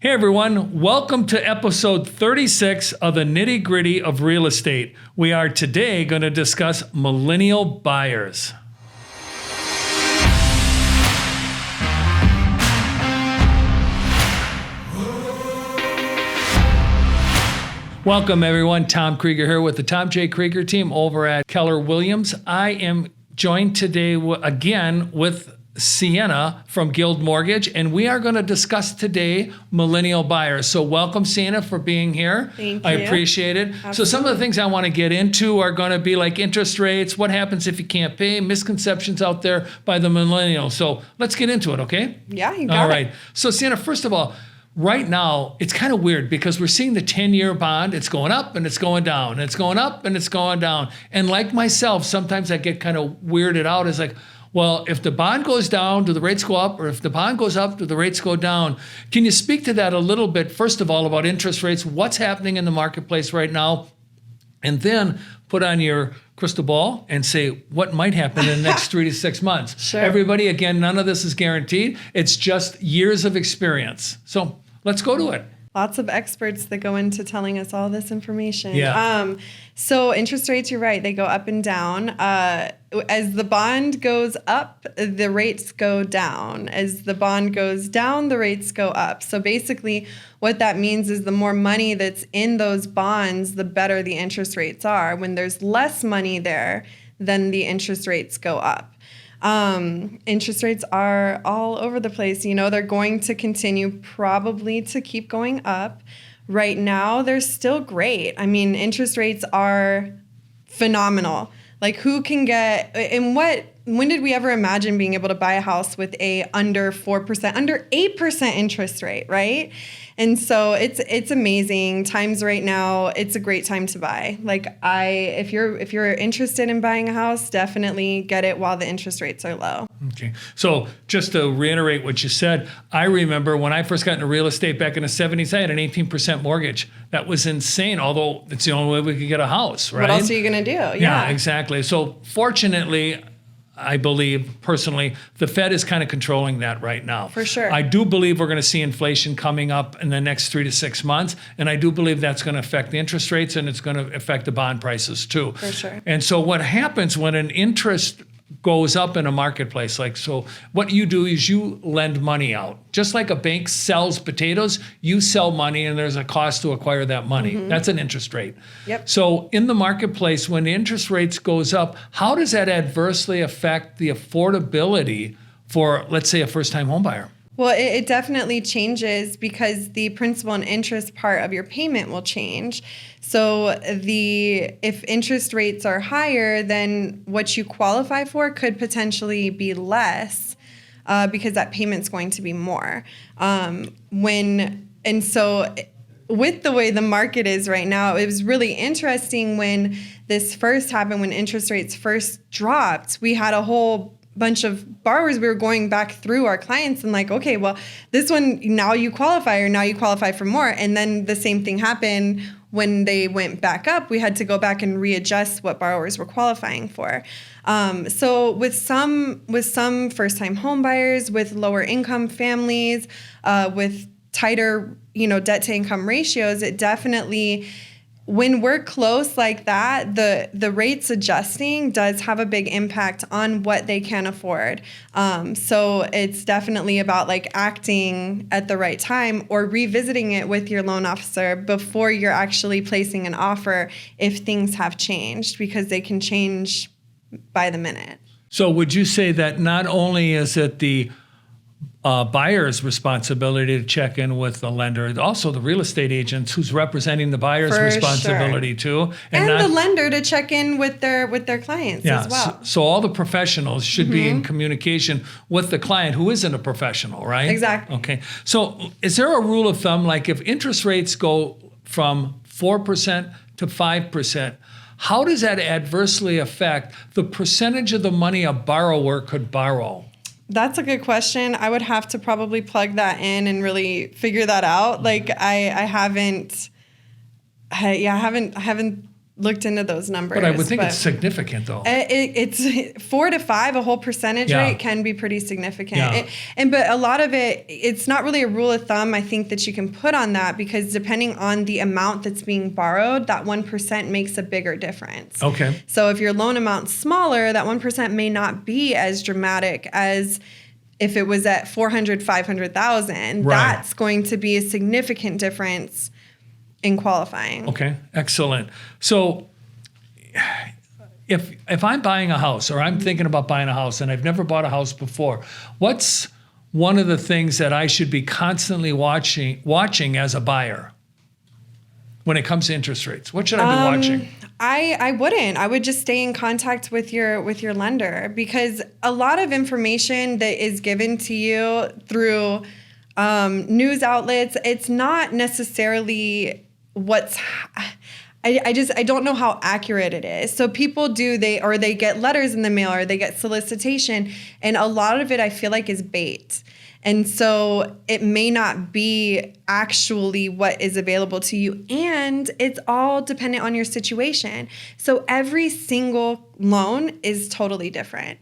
Hey everyone, welcome to episode 36 of the Nitty Gritty of Real Estate. We are today going to discuss millennial buyers. Welcome everyone, Tom Krieger here with the Tom J. Krieger team over at Keller Williams. I am joined today again with Sienna from Guild Mortgage, and we are going to discuss today millennial buyers. So welcome, Sienna, for being here. Thank you. I appreciate it. Absolutely. So some of the things I want to get into are going to be like interest rates, what happens if you can't pay, misconceptions out there by the millennials. So let's get into it, okay? Yeah, you got it. All right. So Sienna, first of all, right now, it's kind of weird because we're seeing the 10-year bond. It's going up and it's going down. And it's going up and it's going down. And like myself, sometimes I get kind of weirded out. It's like, well, if the bond goes down, do the rates go up? Or if the bond goes up, do the rates go down? Can you speak to that a little bit, first of all, about interest rates, what's happening in the marketplace right now? And then put on your crystal ball and say what might happen in the next 3 to 6 months. Sure. Everybody, again, none of this is guaranteed. It's just years of experience. So let's go to it. Lots of experts that go into telling us all this information. Yeah. So interest rates, you're right, they go up and down. As the bond goes up, the rates go down. As the bond goes down, the rates go up. So basically what that means is the more money that's in those bonds, the better the interest rates are. When there's less money there, then the interest rates go up. Interest rates are all over the place. You know, they're going to continue probably to keep going up. Right now, they're still great. I mean, interest rates are phenomenal. Like who can get, and when did we ever imagine being able to buy a house with a under 4%, under 8% interest rate, right? And so it's amazing. Times right now, it's a great time to buy. Like if you're interested in buying a house, definitely get it while the interest rates are low. Okay. So just to reiterate what you said, I remember when I first got into real estate back in the 70s, I had an 18% mortgage. That was insane, although it's the only way we could get a house, right? What else are you going to do? Yeah, exactly. So fortunately, I believe personally, the Fed is kind of controlling that right now. For sure. I do believe we're going to see inflation coming up in the next 3 to 6 months. And I do believe that's going to affect the interest rates and it's going to affect the bond prices too. For sure. And so what happens when an interest goes up in a marketplace, like, so what you do is you lend money out. Just like a bank sells potatoes, you sell money and there's a cost to acquire that money. Mm-hmm. That's an interest rate. Yep. So in the marketplace, when the interest rates goes up, how does that adversely affect the affordability for, let's say, a first-time home buyer? Well, it definitely changes because the principal and interest part of your payment will change. So if interest rates are higher, then what you qualify for could potentially be less because that payment's going to be more. So with the way the market is right now, it was really interesting when this first happened, when interest rates first dropped. We had a whole bunch of borrowers. We were going back through our clients and like, okay, well, this one, now you qualify or now you qualify for more. And then the same thing happened when they went back up. We had to go back and readjust what borrowers were qualifying for. So with some first-time home buyers, with lower income families, with tighter, debt to income ratios, it definitely, when we're close like that, the rates adjusting does have a big impact on what they can afford. So it's definitely about like acting at the right time or revisiting it with your loan officer before you're actually placing an offer if things have changed, because they can change by the minute. So would you say that not only is it the buyer's responsibility to check in with the lender, also the real estate agents who's representing the buyer's responsibility too, and the lender to check in with their clients as well. So all the professionals should be in communication with the client who isn't a professional, right? Exactly. Okay. So is there a rule of thumb, like if interest rates go from 4% to 5%, how does that adversely affect the percentage of the money a borrower could borrow? That's a good question. I would have to probably plug that in and really figure that out. Like I haven't looked into those numbers. But I would think it's significant, though. It's 4 to 5, a whole percentage rate can be pretty significant. Yeah. But a lot of it's not really a rule of thumb, I think, that you can put on that, because depending on the amount that's being borrowed, that 1% makes a bigger difference. Okay. So if your loan amount's smaller, that 1% may not be as dramatic as if it was at 400, 500,000. Right. That's going to be a significant difference in qualifying. Okay, excellent. So if I'm buying a house, or I'm thinking about buying a house and I've never bought a house before, what's one of the things that I should be constantly watching as a buyer when it comes to interest rates? What should I be watching? I wouldn't. I would just stay in contact with your lender, because a lot of information that is given to you through news outlets, it's not necessarily I don't know how accurate it is. So people they get letters in the mail, or they get solicitation, and a lot of it I feel like is bait. And so it may not be actually what is available to you, and it's all dependent on your situation. So every single loan is totally different.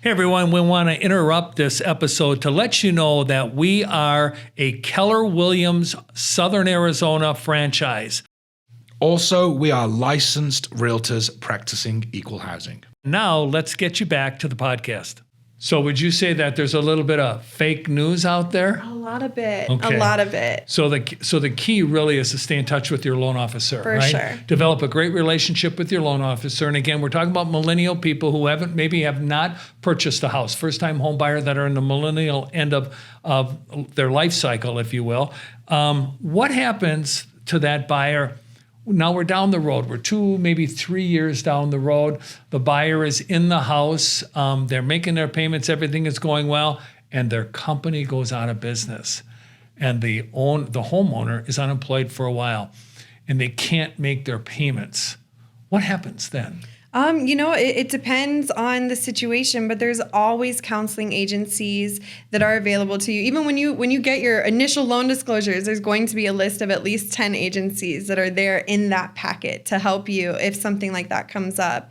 Hey everyone, we want to interrupt this episode to let you know that we are a Keller Williams Southern Arizona franchise. Also, we are licensed realtors practicing equal housing. Now, let's get you back to the podcast. So would you say that there's a little bit of fake news out there? A lot of it. Okay. A lot of it. So the key really is to stay in touch with your loan officer, For right? sure. Develop a great relationship with your loan officer. And again, we're talking about millennial people who have not purchased a house, first-time home buyer that are in the millennial end of their life cycle, if you will. What happens to that buyer? Now we're down the road. We're 2, maybe 3 years down the road. The buyer is in the house. They're making their payments. Everything is going well. And their company goes out of business. And the homeowner is unemployed for a while. And they can't make their payments. What happens then? It depends on the situation, but there's always counseling agencies that are available to you. Even when you get your initial loan disclosures, there's going to be a list of at least 10 agencies that are there in that packet to help you if something like that comes up.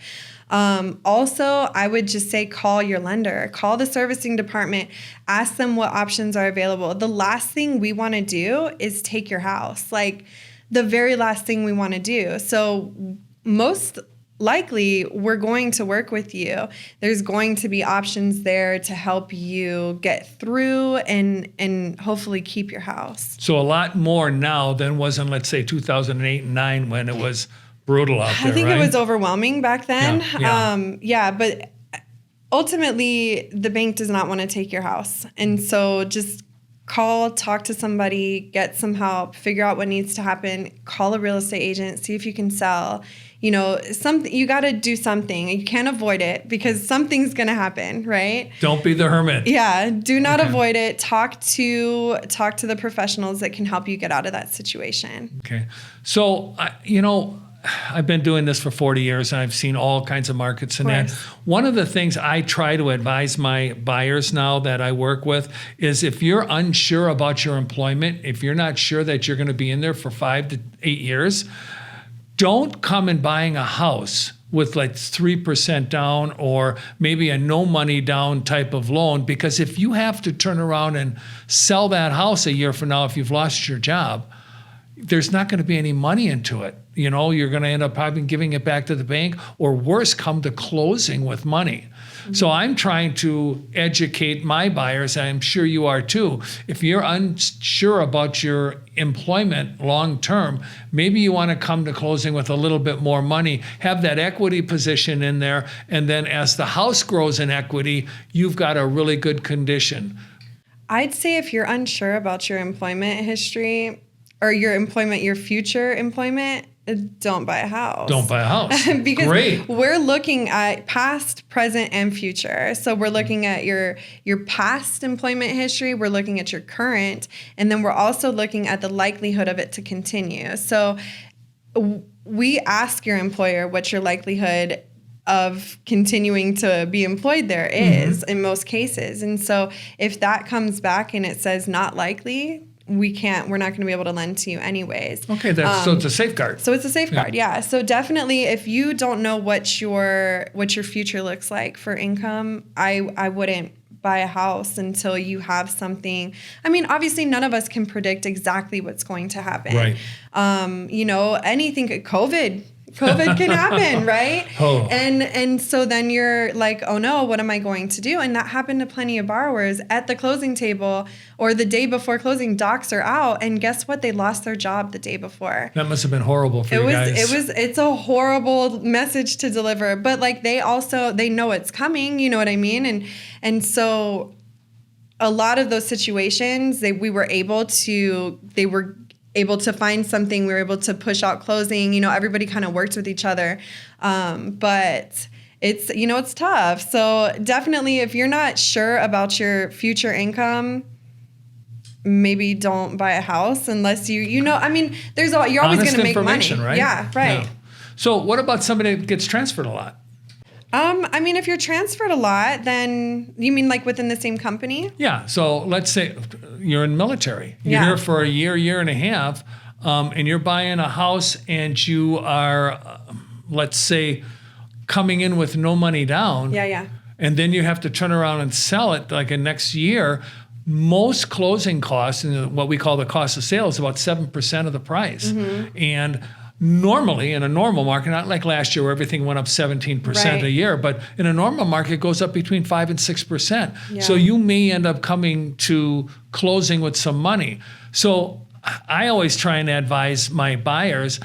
Also, I would just say call your lender, call the servicing department, ask them what options are available. The last thing we want to do is take your house, like the very last thing we want to do. So most likely we're going to work with you. There's going to be options there to help you get through and hopefully keep your house. So a lot more now than was in, let's say, 2008 and 9 when it was brutal out there, I think right? it was overwhelming back then. Yeah. But ultimately the bank does not want to take your house. And so just call, talk to somebody, get some help, figure out what needs to happen, call a real estate agent, see if you can sell. You got to do something. You can't avoid it because something's going to happen, right? Don't be the hermit. Yeah, do not avoid it. Talk to the professionals that can help you get out of that situation. Okay. So, I've been doing this for 40 years and I've seen all kinds of markets and that. One of the things I try to advise my buyers now that I work with is if you're unsure about your employment, if you're not sure that you're going to be in there for 5 to 8 years, don't come and buying a house with like 3% down or maybe a no money down type of loan, because if you have to turn around and sell that house a year from now, if you've lost your job, there's not going to be any money into it. You're going to end up probably giving it back to the bank, or worse, come to closing with money. Mm-hmm. So I'm trying to educate my buyers, and I'm sure you are too. If you're unsure about your employment long term, maybe you want to come to closing with a little bit more money, have that equity position in there, and then as the house grows in equity, you've got a really good condition. I'd say if you're unsure about your employment history or your future employment, don't buy a house. Don't buy a house. Because Great. We're looking at past, present, and future. So we're looking at your past employment history. We're looking at your current. And then we're also looking at the likelihood of it to continue. So we ask your employer what your likelihood of continuing to be employed there is in most cases. And so if that comes back and it says not likely, we're not going to be able to lend to you anyways. Okay, so it's a safeguard. So it's a safeguard, yeah. So definitely, if you don't know what your future looks like for income, I wouldn't buy a house until you have something. I mean, obviously, none of us can predict exactly what's going to happen. Right. You know, anything, COVID can happen, right? Oh. And so then you're like, oh no, what am I going to do? And that happened to plenty of borrowers at the closing table or the day before closing. Docs are out, and guess what? They lost their job the day before. That must have been horrible for you guys. It's a horrible message to deliver, but like they know it's coming, you know what I mean? And so a lot of those situations, they were able to find something. We were able to push out closing. You know, everybody kind of worked with each other. But it's tough. So definitely, if you're not sure about your future income, maybe don't buy a house unless you're always going to make money. Right? Yeah, right. Yeah. So what about somebody that gets transferred a lot? I mean, if you're transferred a lot, then you mean like within the same company? Yeah. So let's say you're in military. You're Yeah. here for a year and a half, and you're buying a house, and you are, let's say, coming in with no money down. Yeah. And then you have to turn around and sell it like in next year. Most closing costs, and what we call the cost of sale, is about 7% of the price. Mm-hmm. And normally, in a normal market, not like last year where everything went up 17% a year, but in a normal market, it goes up between 5 and 6%. Yeah. So you may end up coming to closing with some money. So I always try and advise my buyers,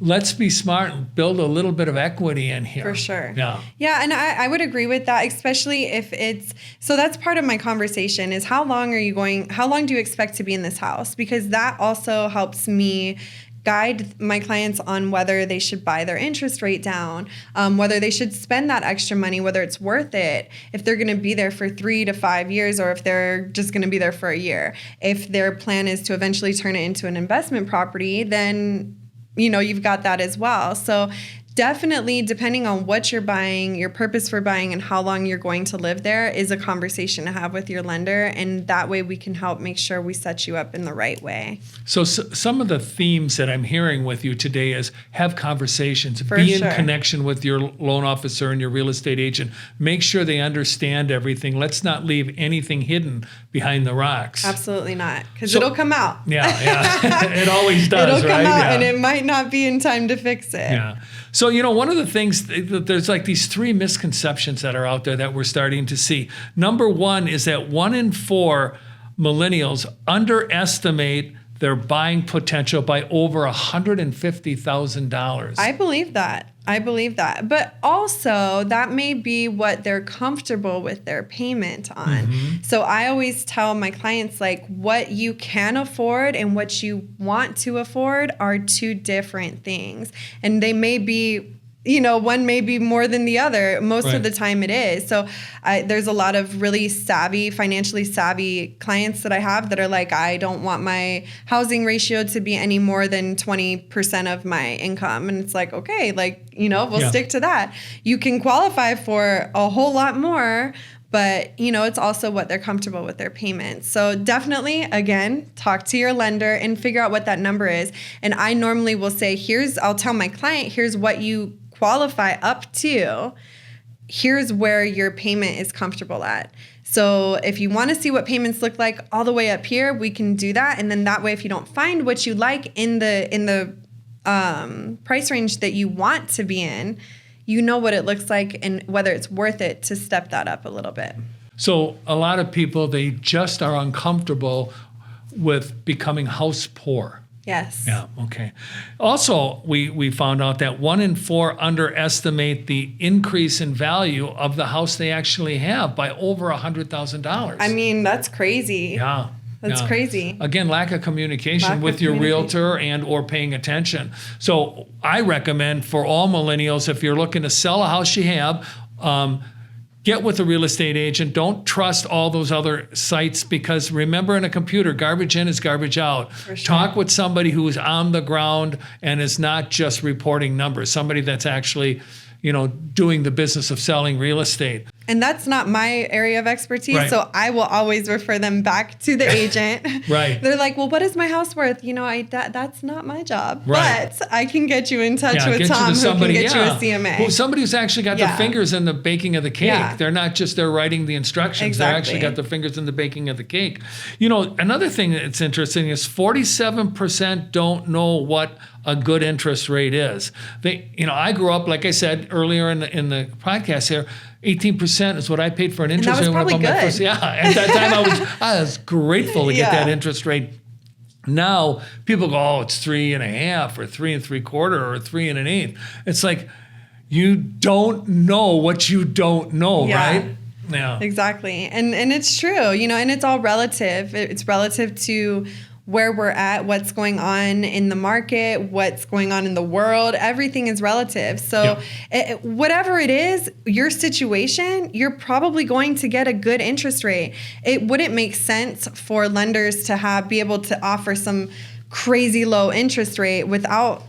let's be smart and build a little bit of equity in here. For sure. Yeah. Yeah, and I would agree with that, especially if so that's part of my conversation is how long do you expect to be in this house? Because that also helps me guide my clients on whether they should buy their interest rate down, whether they should spend that extra money, whether it's worth it, if they're going to be there for 3 to 5 years, or if they're just going to be there for a year. If their plan is to eventually turn it into an investment property, then you've got that as well. So definitely, depending on what you're buying, your purpose for buying, and how long you're going to live there is a conversation to have with your lender. And that way we can help make sure we set you up in the right way. So some of the themes that I'm hearing with you today is have conversations, For be in sure. connection with your loan officer and your real estate agent. Make sure they understand everything. Let's not leave anything hidden behind the rocks. Absolutely not, because it'll come out. Yeah. It always does, It'll right? come out, Yeah. and it might not be in time to fix it. Yeah. So, one of the things, there's like these 3 misconceptions that are out there that we're starting to see. Number one is that 1 in 4 millennials underestimate their buying potential by over $150,000. I believe that. But also, that may be what they're comfortable with their payment on. Mm-hmm. So I always tell my clients, like, what you can afford and what you want to afford are 2 different things. And they may be, one may be more than the other. Most of the time it is. So there's a lot of really financially savvy clients that I have that are like, I don't want my housing ratio to be any more than 20% of my income. And it's like, okay, we'll stick to that. You can qualify for a whole lot more, but it's also what they're comfortable with their payments. So definitely, again, talk to your lender and figure out what that number is. And I normally will say, I'll tell my client, here's what you qualify up to. Here's where your payment is comfortable at. So if you want to see what payments look like all the way up here, we can do that. And then that way, if you don't find what you like in the price range that you want to be in, you know what it looks like and whether it's worth it to step that up a little bit. So a lot of people, they just are uncomfortable with becoming house poor. Yes. Yeah, okay. Also, we found out that 1 in 4 underestimate the increase in value of the house they actually have by over $100,000. I mean, that's crazy. Yeah. That's crazy. Again, lack of communication with your realtor and or paying attention. So I recommend for all millennials, if you're looking to sell a house you have, get with a real estate agent. Don't trust all those other sites because remember, in a computer, garbage in is garbage out. For sure. Talk with somebody who is on the ground and is not just reporting numbers, somebody that's actually, doing the business of selling real estate. And that's not my area of expertise. Right. So I will always refer them back to the agent. Right. They're like, well, what is my house worth? That's not my job. Right. But I can get you in touch Yeah, with get you Tom to who can get you a yeah. CMA. Well, somebody who's actually got their Yeah. fingers in the baking of the cake. Yeah. They're not just there writing the instructions. They actually Exactly. got their fingers in the baking of the cake. You know, another thing that's interesting is 47% don't know what a good interest rate is. I grew up, like I said earlier in the podcast here, 18% is what I paid for an interest that was rate when I bought probably my good. first. Yeah, at that time I was grateful to get Yeah. that interest rate. Now people go, oh, it's 3.5 or 3 3/4 or 3 1/8. It's like, you don't know what you don't know, Yeah. right? Yeah. Exactly. And it's true, and it's all relative. It's relative to where we're at, what's going on in the market, what's going on in the world. Everything is relative. So whatever it is, your situation, you're probably going to get a good interest rate. It wouldn't make sense for lenders to be able to offer some crazy low interest rate without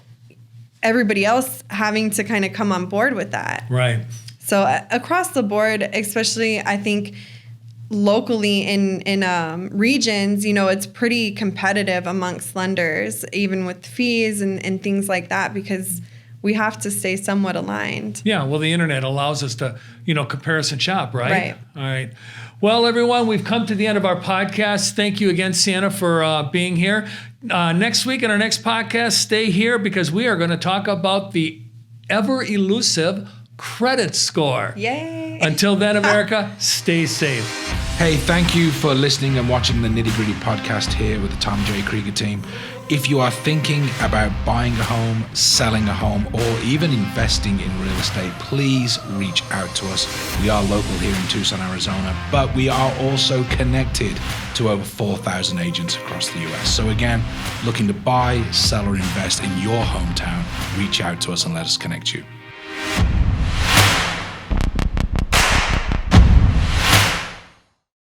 everybody else having to kind of come on board with that. Right. So across the board, especially I think locally in regions, it's pretty competitive amongst lenders, even with fees and things like that, because we have to stay somewhat aligned. Yeah, well, the internet allows us to, comparison shop, right? Right. All right. Well, everyone, we've come to the end of our podcast. Thank you again, Sienna, for being here. Next week in our next podcast, stay here because we are going to talk about the ever elusive credit score. Yay. Until then, America, stay safe. Hey, thank you for listening and watching the Nitty Gritty podcast here with the Tom J. Krieger team. If you are thinking about buying a home, selling a home, or even investing in real estate, please reach out to us. We are local here in Tucson, Arizona, but we are also connected to over 4,000 agents across the US. So again, looking to buy, sell, or invest in your hometown, reach out to us and let us connect you.